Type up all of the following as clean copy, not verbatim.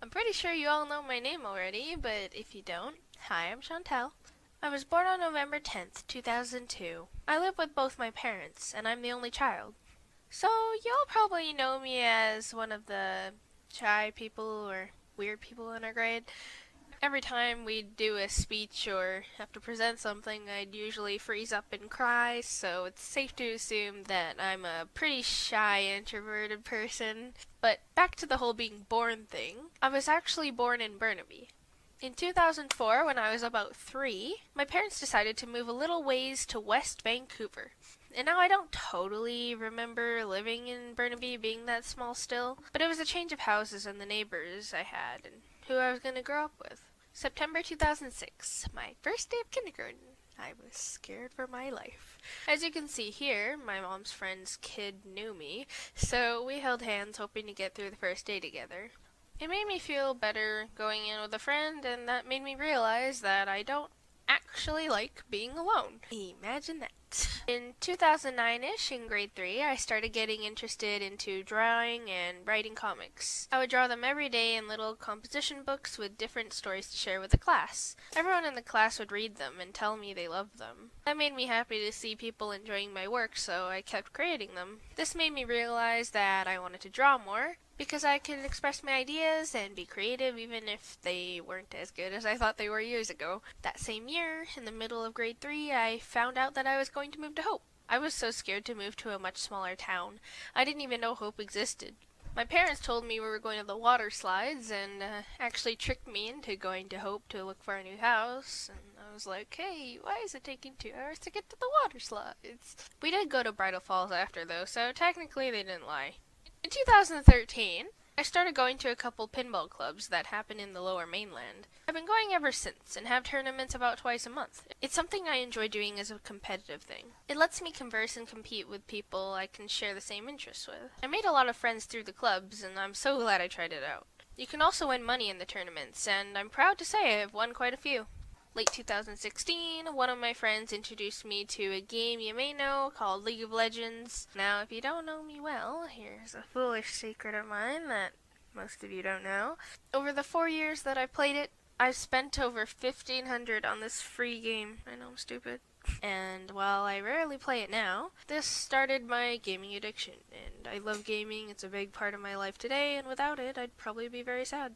I'm pretty sure you all know my name already, but if you don't, hi, I'm Chantel. I was born on November 10th, 2002. I live with both my parents, and I'm the only child. So, you'll probably know me as one of the shy people or weird people in our grade. Every time we'd do a speech or have to present something, I'd usually freeze up and cry, so it's safe to assume that I'm a pretty shy, introverted person. But back to the whole being born thing. I was actually born in Burnaby. In 2004, when I was about 3, my parents decided to move a little ways to West Vancouver. And now I don't totally remember living in Burnaby being that small still, but it was a change of houses and the neighbors I had and who I was going to grow up with. September 2006, my first day of kindergarten. I was scared for my life. As you can see here, my mom's friend's kid knew me, so we held hands hoping to get through the first day together. It made me feel better going in with a friend, and that made me realize that I don't actually like being alone. Imagine that. In 2009-ish, in grade 3, I started getting interested into drawing and writing comics. I would draw them every day in little composition books with different stories to share with the class. Everyone in the class would read them and tell me they loved them. That made me happy to see people enjoying my work, so I kept creating them. This made me realize that I wanted to draw more, because I could express my ideas and be creative even if they weren't as good as I thought they were years ago. That same year, in the middle of grade 3, I found out that I was going to move to Hope. I was so scared to move to a much smaller town. I didn't even know Hope existed. My parents told me we were going to the water slides and actually tricked me into going to Hope to look for a new house. And I was like, hey, why is it taking 2 hours to get to the water slides? We did go to Bridal Falls after though, so technically they didn't lie. In 2013, I started going to a couple pinball clubs that happen in the lower mainland. I've been going ever since and have tournaments about twice a month. It's something I enjoy doing as a competitive thing. It lets me converse and compete with people I can share the same interests with. I made a lot of friends through the clubs and I'm so glad I tried it out. You can also win money in the tournaments, and I'm proud to say I've won quite a few. Late 2016, one of my friends introduced me to a game you may know called League of Legends. Now, if you don't know me well, here's a foolish secret of mine that most of you don't know. Over the 4 years that I've played it, I've spent over 1,500 on this free game. I know I'm stupid. And while I rarely play it now, this started my gaming addiction. And I love gaming, it's a big part of my life today, and without it, I'd probably be very sad.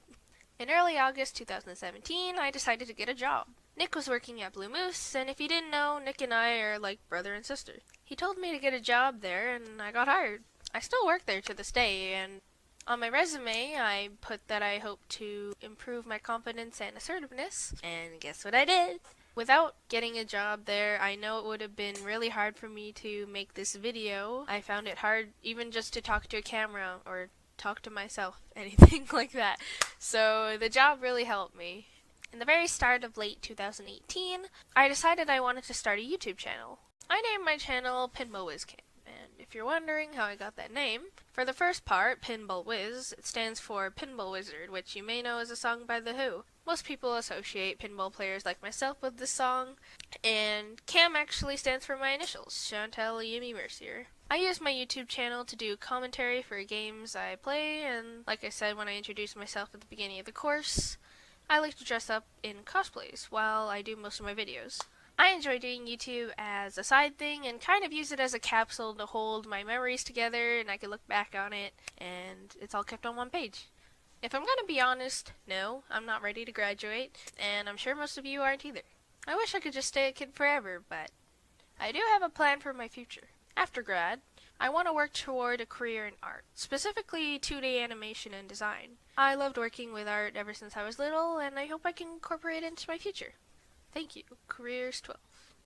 In early August 2017, I decided to get a job. Nick was working at Blue Moose, and if you didn't know, Nick and I are like brother and sister. He told me to get a job there, and I got hired. I still work there to this day, and on my resume, I put that I hope to improve my confidence and assertiveness, and guess what I did? Without getting a job there, I know it would have been really hard for me to make this video. I found it hard even just to talk to a camera or talk to myself, anything like that. So the job really helped me. In the very start of late 2018, I decided I wanted to start a YouTube channel. I named my channel Pinball WizCam, and if you're wondering how I got that name, for the first part, Pinball Wiz, it stands for Pinball Wizard, which you may know as a song by The Who. Most people associate pinball players like myself with this song, and Cam actually stands for my initials, Chantel Yumi Mercier. I use my YouTube channel to do commentary for games I play, and like I said when I introduced myself at the beginning of the course, I like to dress up in cosplays while I do most of my videos. I enjoy doing YouTube as a side thing and kind of use it as a capsule to hold my memories together and I can look back on it and it's all kept on one page. If I'm gonna be honest, no, I'm not ready to graduate, and I'm sure most of you aren't either. I wish I could just stay a kid forever, but I do have a plan for my future. After grad, I want to work toward a career in art, specifically 2D animation and design. I loved working with art ever since I was little, and I hope I can incorporate it into my future. Thank you. Careers 12.